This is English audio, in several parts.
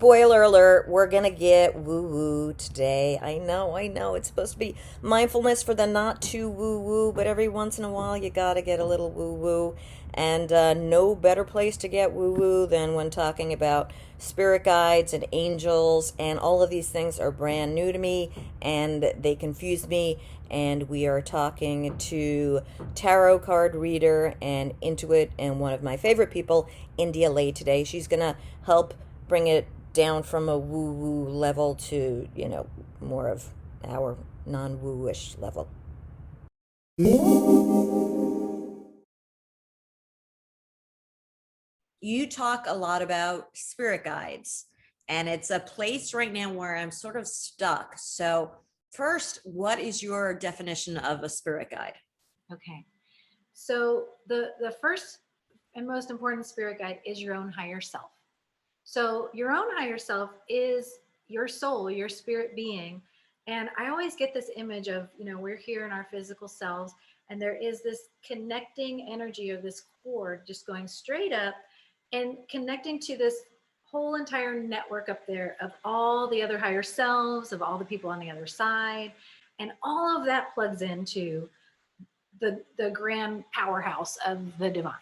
Spoiler alert, we're gonna get woo-woo today. I know, it's supposed to be mindfulness for the not too woo-woo, but every once in a while you gotta get a little woo-woo. And no better place to get woo-woo than when talking about spirit guides and angels, and all of these things are brand new to me, and they confuse me. And we are talking to tarot card reader and intuit and one of my favorite people, India Lay, today. She's gonna help bring it down from a woo woo level to, more of our non woo ish level. You talk a lot about spirit guides, and it's a place right now where I'm sort of stuck. So, first, what is your definition of a spirit guide? Okay. So the first and most important spirit guide is your own higher self. So your own higher self is your soul, your spirit being. And I always get this image of, we're here in our physical selves, and there is this connecting energy of this cord just going straight up and connecting to this whole entire network up there of all the other higher selves, of all the people on the other side. And all of that plugs into the grand powerhouse of the divine.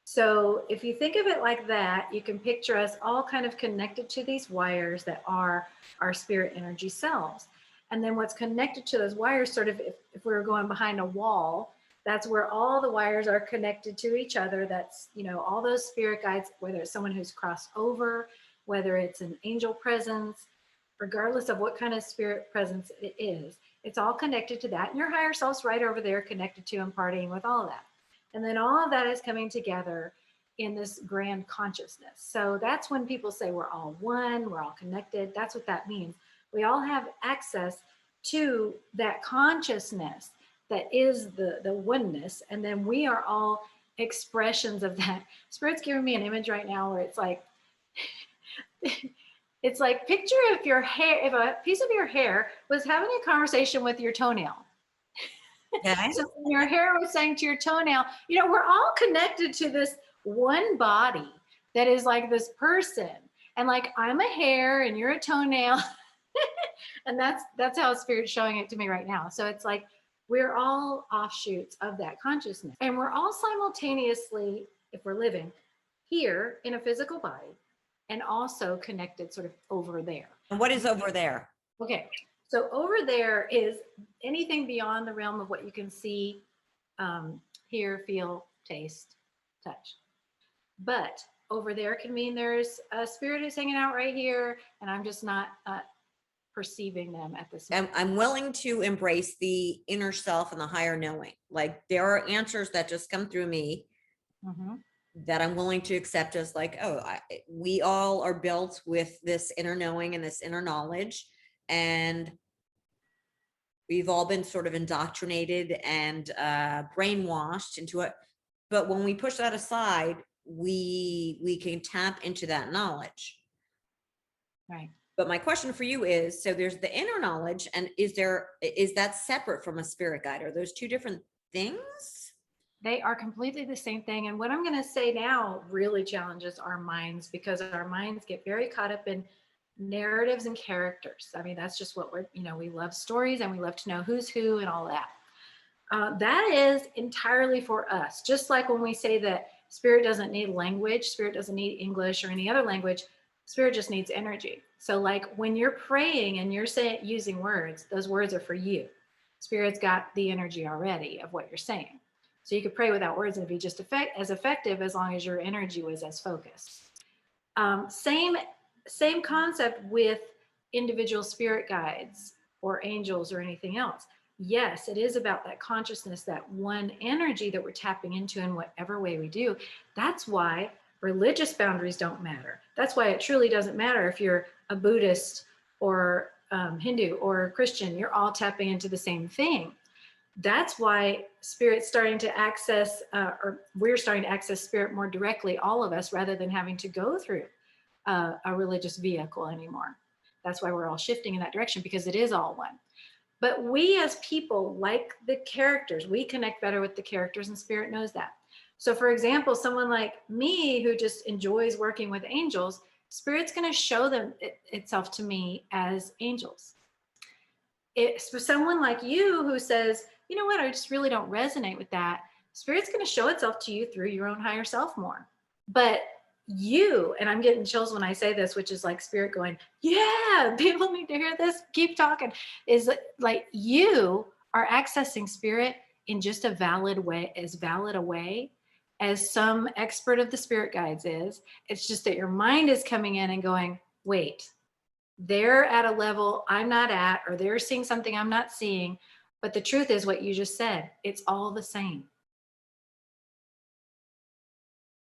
So if you think of it like that, you can picture us all kind of connected to these wires that are our spirit energy cells. And then what's connected to those wires, sort of if we were going behind a wall, that's where all the wires are connected to each other. That's, all those spirit guides, whether it's someone who's crossed over, whether it's an angel presence, regardless of what kind of spirit presence it is, it's all connected to that. And your higher self's right over there connected to and partying with all of that. And then all of that is coming together in this grand consciousness. So that's when people say we're all one, we're all connected. That's what that means. We all have access to that consciousness that is the oneness. And then we are all expressions of that. Spirit's giving me an image right now where it's like, it's like, picture if a piece of your hair was having a conversation with your toenail. Okay. So your hair was saying to your toenail, we're all connected to this one body that is like this person. And like, I'm a hair and you're a toenail. And that's how Spirit's showing it to me right now. So it's like, we're all offshoots of that consciousness. And we're all simultaneously, if we're living here in a physical body, and also connected sort of over there. And what is over there? Okay. So over there is anything beyond the realm of what you can see, hear, feel, taste, touch. But over there can mean there's a spirit who's hanging out right here, and I'm just not perceiving them at this moment. I'm willing to embrace the inner self and the higher knowing. Like, there are answers that just come through me that I'm willing to accept as like, we all are built with this inner knowing and this inner knowledge. And we've all been sort of indoctrinated and brainwashed into it. But when we push that aside, we can tap into that knowledge. Right. But my question for you is, so there's the inner knowledge, and is that separate from a spirit guide? Are those two different things? They are completely the same thing. And what I'm going to say now really challenges our minds, because our minds get very caught up in narratives and characters. I mean, that's just what we love stories, and we love to know who's who and all that. That is entirely for us. Just like when we say that spirit doesn't need language, spirit doesn't need English or any other language, spirit just needs energy. So like when you're praying and you're using words, those words are for you. Spirit's got the energy already of what you're saying. So you could pray without words and it'd be just as effective as long as your energy was as focused. Same concept with individual spirit guides or angels or anything else. Yes, it is about that consciousness, that one energy that we're tapping into in whatever way we do. That's why religious boundaries don't matter. That's why it truly doesn't matter if you're a Buddhist or Hindu or Christian. You're all tapping into the same thing. That's why spirit's starting to access, or we're starting to access spirit more directly, all of us, rather than having to go through a religious vehicle anymore. That's why we're all shifting in that direction, because it is all one. But we as people, like the characters, we connect better with the characters, and spirit knows that. So for example, someone like me who just enjoys working with angels, Spirit's going to show itself to me as angels. It's for someone like you who says, you know what, I just really don't resonate with that. Spirit's going to show itself to you through your own higher self more. But you, and I'm getting chills when I say this, which is like Spirit going, yeah, people need to hear this, keep talking, is like you are accessing Spirit in just as valid a way as some expert of the spirit guides is. It's just that your mind is coming in and going, wait, they're at a level I'm not at, or they're seeing something I'm not seeing. But the truth is what you just said, it's all the same.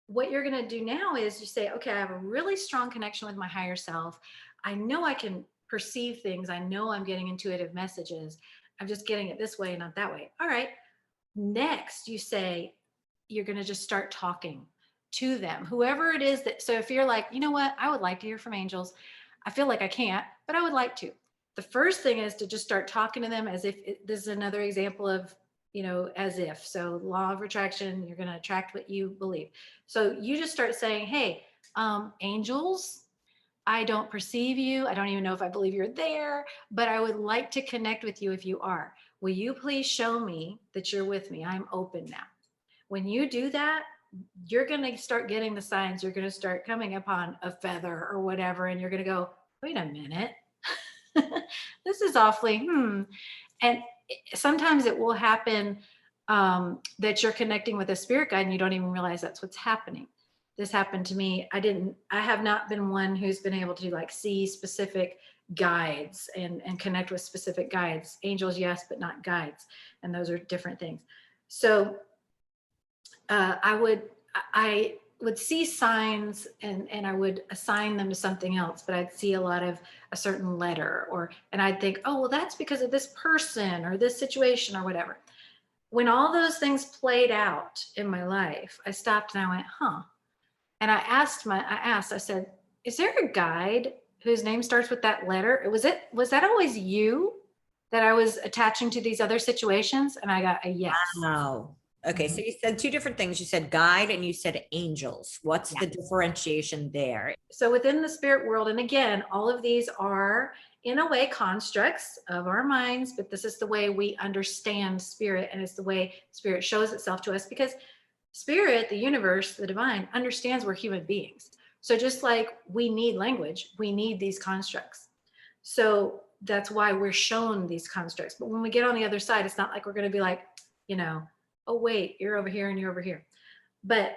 What you're going to do now is you say, okay, I have a really strong connection with my higher self. I know I can perceive things. I know I'm getting intuitive messages. I'm just getting it this way, not that way. All right. Next, you say, you're going to just start talking to them, whoever it is that, so if you're like, you know what, I would like to hear from angels. I feel like I can't, but I would like to. The first thing is to just start talking to them as if this is another example of, as if. So law of attraction, you're going to attract what you believe. So you just start saying, hey, angels, I don't perceive you. I don't even know if I believe you're there, but I would like to connect with you if you are. Will you please show me that you're with me? I'm open now. When you do that, you're going to start getting the signs. You're going to start coming upon a feather or whatever, and you're going to go, wait a minute. This is awfully, And sometimes it will happen that you're connecting with a spirit guide and you don't even realize that's what's happening. This happened to me. I have not been one who's been able to like see specific guides and connect with specific guides. Angels, yes, but not guides. And those are different things. So I would see signs and I would assign them to something else, but I'd see a lot of a certain letter and I'd think, oh, well, that's because of this person or this situation or whatever. When all those things played out in my life, I stopped and I went, huh. And I said, is there a guide whose name starts with that letter? Was that always you that I was attaching to these other situations? And I got a yes. Wow. Okay, so you said two different things. You said guide and you said angels. What's the differentiation there? So within the spirit world, and again, all of these are in a way constructs of our minds, but this is the way we understand spirit, and it's the way spirit shows itself to us, because spirit, the universe, the divine, understands we're human beings. So just like we need language, we need these constructs. So that's why we're shown these constructs. But when we get on the other side, it's not like we're going to be like, oh, wait, you're over here and you're over here. But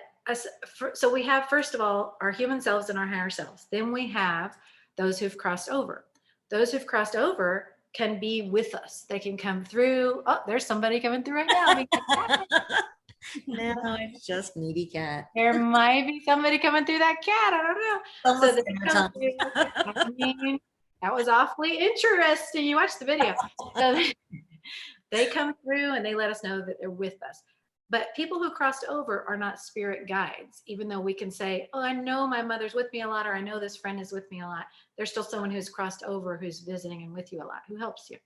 so we have, first of all, our human selves and our higher selves. Then we have those who've crossed over. Those who've crossed over can be with us. They can come through. Oh, there's somebody coming through right now. No, it's just needy cat. There might be somebody coming through that cat. I don't know. So they come through. That was awfully interesting. You watched the video. So they come through and they let us know that they're with us. But people who crossed over are not spirit guides, even though we can say, oh, I know my mother's with me a lot, or I know this friend is with me a lot. There's still someone who's crossed over, who's visiting and with you a lot, who helps you.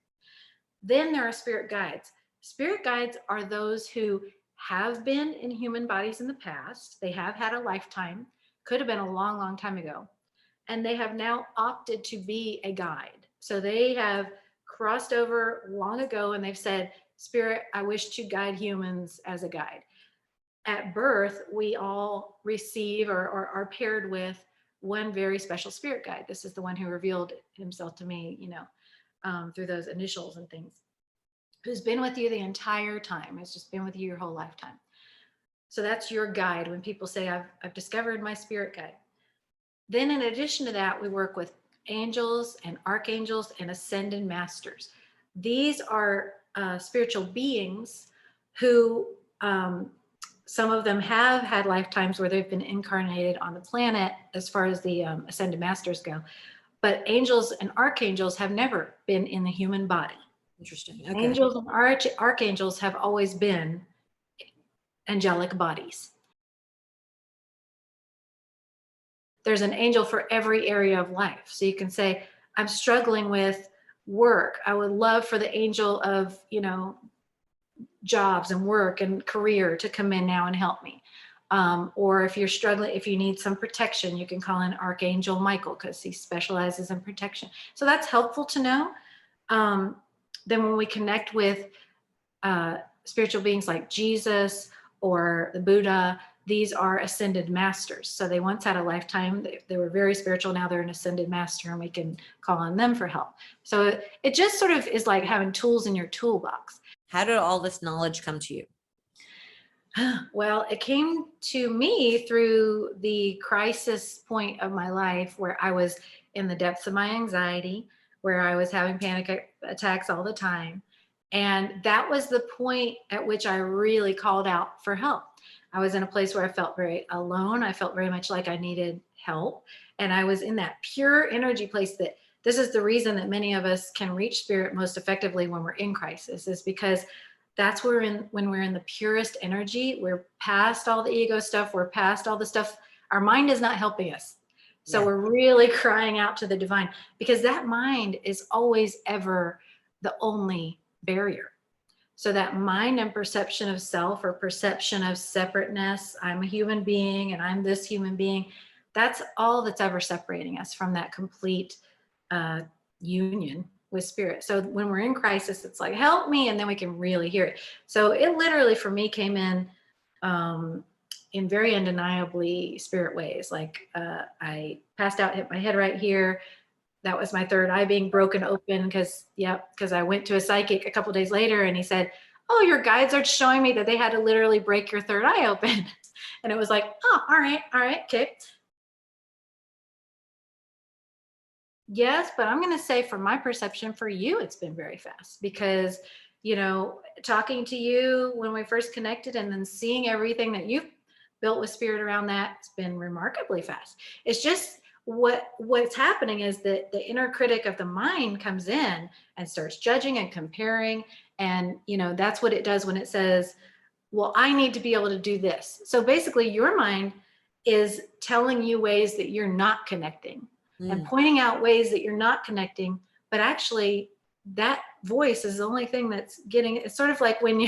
Then there are spirit guides. Spirit guides are those who have been in human bodies in the past. They have had a lifetime, could have been a long, long time ago. And they have now opted to be a guide. So they have crossed over long ago and they've said, Spirit, I wish to guide humans as a guide. At birth, we all receive or are paired with one very special spirit guide. This is the one who revealed himself to me, through those initials and things, who's been with you the entire time. It's just been with you your whole lifetime. So that's your guide. When people say, I've discovered my spirit guide. Then in addition to that, we work with angels and archangels and ascended masters. These are spiritual beings who some of them have had lifetimes where they've been incarnated on the planet as far as the ascended masters go. But angels and archangels have never been in the human body. Interesting. Okay. Angels and archangels have always been angelic bodies. There's an angel for every area of life. So you can say, I'm struggling with work. I would love for the angel of, jobs and work and career to come in now and help me. Or if you're struggling, if you need some protection, you can call in Archangel Michael because he specializes in protection. So that's helpful to know. Then when we connect with spiritual beings like Jesus or the Buddha, these are ascended masters. So they once had a lifetime. They were very spiritual. Now they're an ascended master, and we can call on them for help. So it just sort of is like having tools in your toolbox. How did all this knowledge come to you? Well, it came to me through the crisis point of my life where I was in the depths of my anxiety, where I was having panic attacks all the time. And that was the point at which I really called out for help. I was in a place where I felt very alone. I felt very much like I needed help. And I was in that pure energy place that this is the reason that many of us can reach spirit most effectively when we're in crisis, is because that's when we're in the purest energy. We're past all the ego stuff. We're past all the stuff. Our mind is not helping us. So Yeah. we're really crying out to the divine, because that mind is always ever the only barrier. So that mind and perception of self, or perception of separateness, I'm a human being and I'm this human being, that's all that's ever separating us from that complete union with spirit. So when we're in crisis, it's like, help me, and then we can really hear it. So it literally for me came in very undeniably spirit ways. Like I passed out, hit my head right here. That was my third eye being broken open because I went to a psychic a couple days later, and he said, oh, your guides are showing me that they had to literally break your third eye open. And it was like, oh, all right, okay. Yes, but I'm going to say from my perception, for you, it's been very fast because, talking to you when we first connected and then seeing everything that you've built with spirit around that, it's been remarkably fast. It's just what's happening is that the inner critic of the mind comes in and starts judging and comparing. And, that's what it does when it says, well, I need to be able to do this. So basically your mind is telling you ways that you're not connecting and pointing out ways that you're not connecting, but actually that voice is the only thing that's getting, it's sort of like when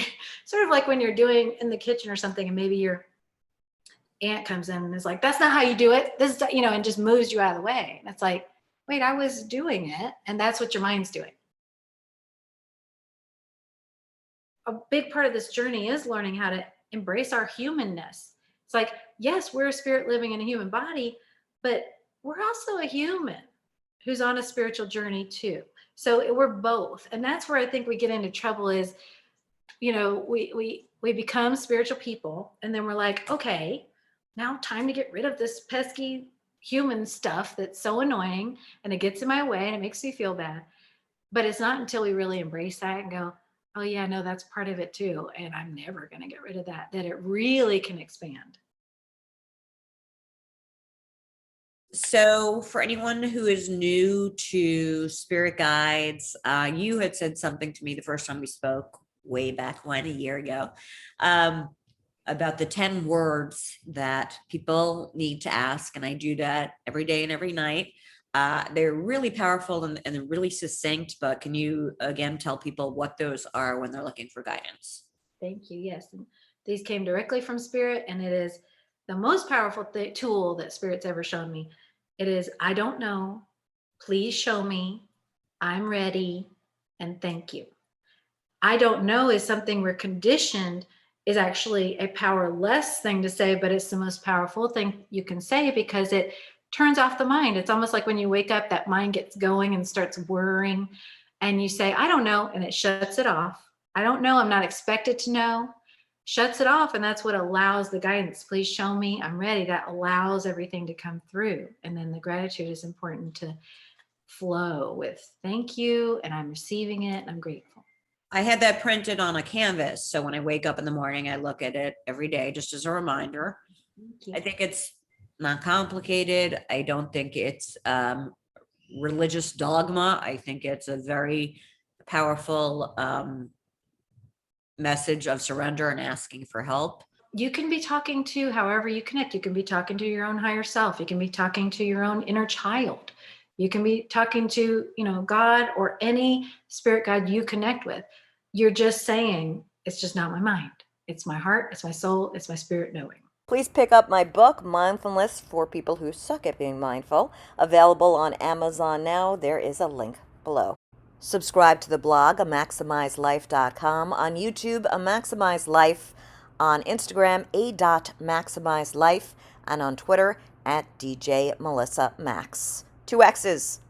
you're doing in the kitchen or something, and maybe your aunt comes in and is like, that's not how you do it. This is, and just moves you out of the way. And it's like, wait, I was doing it. And that's what your mind's doing. A big part of this journey is learning how to embrace our humanness. It's like, yes, we're a spirit living in a human body, but we're also a human who's on a spiritual journey too. So we're both. And that's where I think we get into trouble is, we become spiritual people, and then we're like, okay, now time to get rid of this pesky human stuff that's so annoying and it gets in my way and it makes me feel bad. But it's not until we really embrace that and go, oh yeah, no, that's part of it too. And I'm never going to get rid of that it really can expand. So for anyone who is new to spirit guides, you had said something to me the first time we spoke way back when, a year ago, about the 10 words that people need to ask. And I do that every day and every night. They're really powerful and they're really succinct, but can you again tell people what those are when they're looking for guidance? Thank you. Yes. And these came directly from spirit, and it is the most powerful tool that spirit's ever shown me. It is, I don't know, please show me, I'm ready, and thank you. I don't know is something we're conditioned, is actually a powerless thing to say, but it's the most powerful thing you can say because it turns off the mind. It's almost like when you wake up, that mind gets going and starts whirring, and you say, I don't know, and it shuts it off. I don't know, I'm not expected to know. Shuts it off, and that's what allows the guidance. Please show me, I'm ready. That allows everything to come through. And then the gratitude is important to flow with thank you, and I'm receiving it, and I'm grateful. I had that printed on a canvas, so when I wake up in the morning, I look at it every day just as a reminder. I think it's not complicated. I don't think it's religious dogma. I think it's a very powerful message of surrender and asking for help. You can be talking to however you connect. You can be talking to your own higher self. You can be talking to your own inner child. You can be talking to, God or any spirit guide you connect with. You're just saying, it's just not my mind. It's my heart. It's my soul. It's my spirit knowing. Please pick up my book, Mindfulness for People Who Suck at Being Mindful, available on Amazon now. There is a link below. Subscribe to the blog, amaximizelife.com, on YouTube, A Maximize Life, on Instagram, a.maximizelife, and on Twitter, at DJ Melissa Maxx. 2 X's.